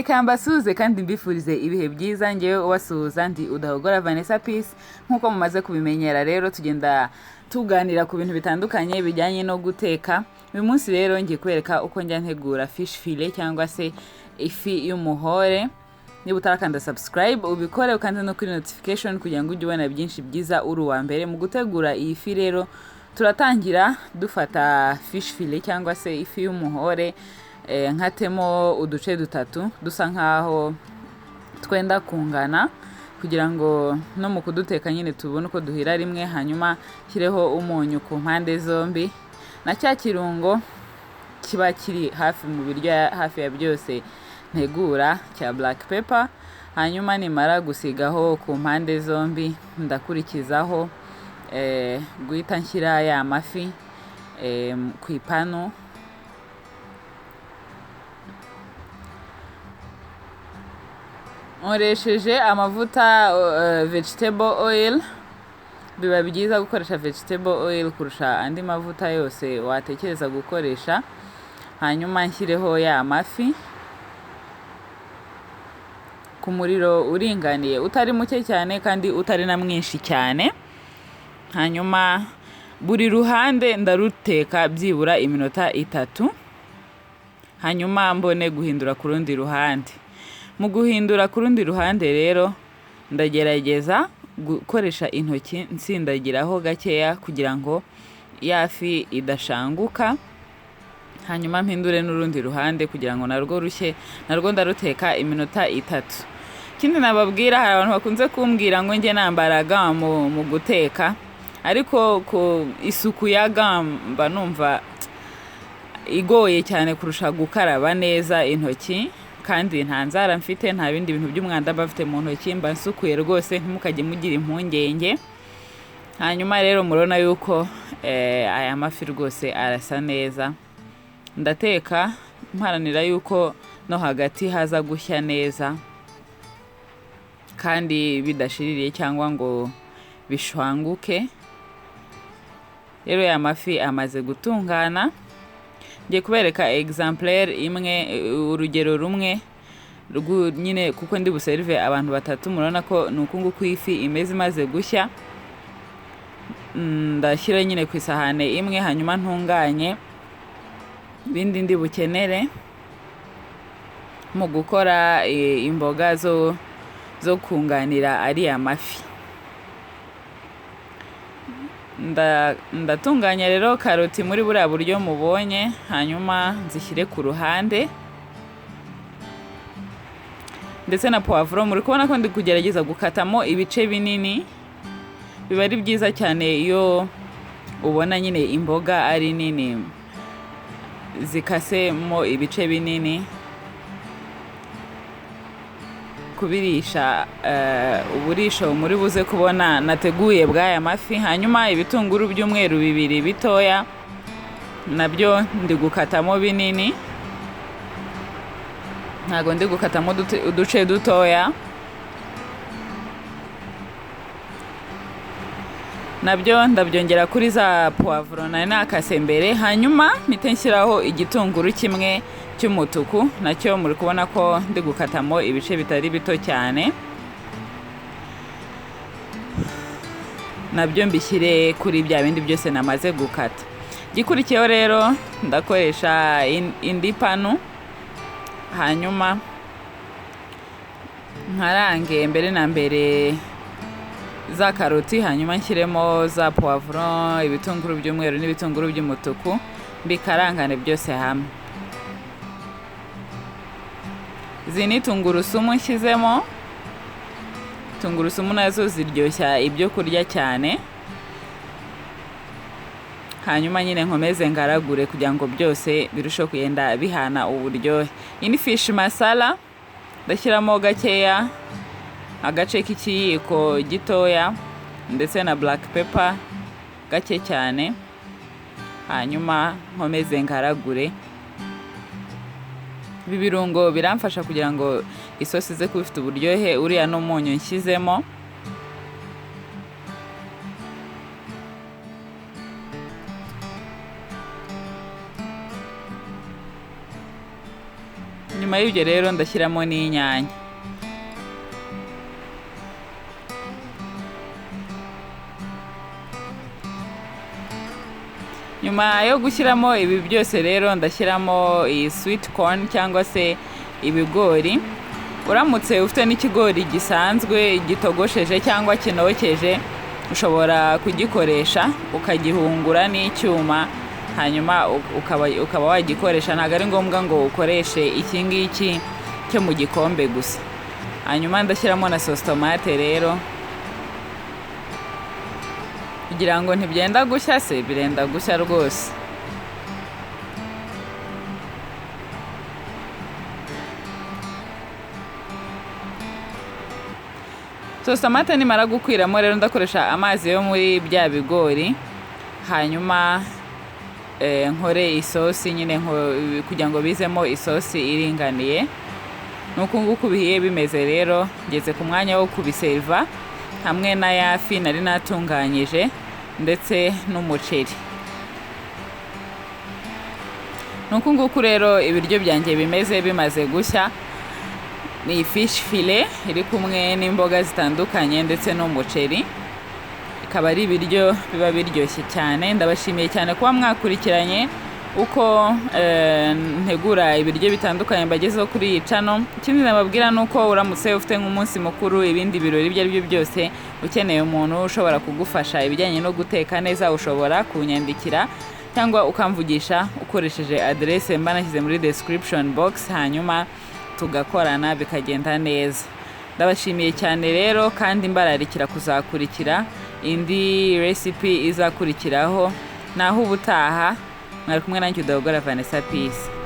Reka mbasuhuze kandi mbifurize ibihe byiza. Ngewe ubasuhuza ndi Udahogora Vanessa Peace. Nkuko mumaze kubimenyera rero tugenda tuganira ku bintu bitandukanye bijyanye no guteka. Uyu munsi rero ngiye kwereka uko njya ntegura fish fillet cyangwa se ifi y'umuhore. Niba utarakanda subscribe ubikore ukanda no kuri notification kugira ngo ujye ubona byinshi byiza uri uwa mbere mu gutegura iyi fi. Rero turatangira dufata fish fillet cyangwa se ifi y'umuhore. Nkatemo uduce dutatu dusa nkaho twenda kungana kugira ngo no mu kuduteka nyine tubone uko duhira rimwe, hanyuma kireho umunyu ku mpande zombi na cya kirungo kiba kiri hafi mu biryo hafi ya byose ntegura cya black pepper. Hanyuma nimara gusigaho ku mpande zombi ndakurikizaho guhita nshyira ya mafi ku ipanu. Nkoresheje amavuta vegetable oil. Biba byiza gukoresha vegetable oil kurusha andi mavuta yose watekereza gukoresha. Hanyuma nshyireho ya mafi ku muriro uringaniye, utari muke cyane kandi utari na mwinshi cyane. Hanyuma buri ruhande ndaruteka byibura iminota 3, hanyuma mbone guhindura ku rundi ruhande. Mu guhindura ku rundi ruhande rero ndagerageza gukoresha intoki nsindagiraho gakeya kugira ngo yafi idashanguka. Hanyuma mpindure n'urundi ruhande kugira ngo narwo ndaruteka iminota 3. Ikindi nababwira, hari abantu bakunze kumbwira ngo nge nambara gants mu guteka, ariko ku isuku ya gants mba numva igoye cyane kurusha gukaraba neza intoki. Kandi nta nzara mfite, nta bindi bintu by'umwanda bafite mu ntoki, mba nsukuye rwose, ntimukajye mugira impungenge. Hanyuma rero murona yuko aya mafi rwose arasa neza. Ndateka mparanira yuko no hagati haza gushya neza kandi bidashiririye cyangwa ngo bishwanguke. Rero ya mafi amaze gutungana. Ngiye kubereka exemplaire imwe, urugero rumwe nyine kuko ndi buserve abantu 3. Murabona ko nukungu ku ifi imeze imaze gushya. Ndashyira nyine ku isahane imwe, hanyuma ntunganye bindi ndi bukenere mu gukora imboga zo kunganira ari amafi. Ndatunganya rero karoti muri buriya buryo mubonye, hanyuma nzishyire ku ruhande, ndetse na poivron. Muri kubona ko ndi kugerageza gukatamo ibice binini. Biba ari byiza cyane iyo ubona nyine imboga ari nini zikasemo ibice binini, kubirisha uburisho muri buze kubona nateguye bw'aya mafi. Hanyuma ibitunguru by'umweru 2 bitoya nabyo ndi gukatamo binini, ntago ndi gukatamo uduce dutoya. Nabyo ndabyongera kuri za poivron nari nakase mbere. Hanyuma mpite nshyiraho igitunguru kimwe cy'umutuku, nacyo muri kubona ko ndi gukatamo ibice bitari bito cyane. Nabyo mbishyire kuri bya bindi byose namaze gukata. Gikurikiyeho rero ndakoresha indi panu, hanyuma nkarange mbere na mbere za karoti, hanyuma nshyiremo za poivron, ibitunguru by'umweru n'ibitunguru by'umutuku, bikarangane byose hamwe. Izi ni tungurusumu nshyizemo. Tungurusumu nazo ziryoshya ibyo kurya cyane. Hanyuma nyine nkomeze ngaragure kugira ngo byose birusheho kugenda bihana uburyohe. Iyi ni fish masala. Ndashyiramo gakeya, agace k'ikiyiko gitoya, ndetse na black pepper gake cyane. Hanyuma nkomeze ngaragure. Ibi birungo biramfasha kugira ngo isosi ze kuba ifite uburyohe. Uriya n'umunyu nshyizemo. nyuma y'ibyo rero ndashyiramo n'inyanya. Nyuma yo gushyiramo ibi byose rero ndashyiramo iyi sweet corn cyangwa se ibigori. Uramutse ufite n'ikigori gisanzwe gitogosheje cyangwa kinokeje, ushobora kugikoresha ukagihungura n'icyuma, hanyuma ukaba wagikoresha. Ntabwo ari ngombwa ngo ukoreshe iki ngiki cyo mu gikombe gusa. Hanyuma ndashyiramo na sauce tomate rero, kugira ngo ntibyenda gushya se, birenda gushya rwose. Sauce tomate nimara gukwiramo rero ndakoresha amazi yo muri bya bigori, hanyuma nkore isosi nyine kugira ngo bizemo isosi iringaniye. Nuko nguko bihiye bimeze rero, ngeze ku mwanya wo kubiseriva hamwe na yafi nari natunganyije ndetse n'umuceri. Nuko nguko rero ibiryo byanjye bimaze gushya. Ni fish fillet iri kumwe n'imboga zitandukanye ndetse n'umuceri. Ikaba ari ibiryo biba biryoshye cyane. Ndabashimiye cyane kuba mwakurikiranye uko ntegura ibiryo bitandukanye mbagezeho kuri iyi channel. Ikindi nababwira nuko uramutse ufite nk'umunsi mukuru, ibindi birori ibyo ari byo byose, ukeneye umuntu ushobora kugufasha ibijyanye no guteka neza, ushobora kunyandikira cyangwa ukamvugisha ukoresheje adresse mba nashyize muri description box, hanyuma tugakorana bikagenda neza. Ndabashimiye cyane rero, kandi mbararikira kuzakurikira indi recipe izakurikiraho. Naho ubutaha mwari kumwe nanjye Udahogora Vanessa. Peace.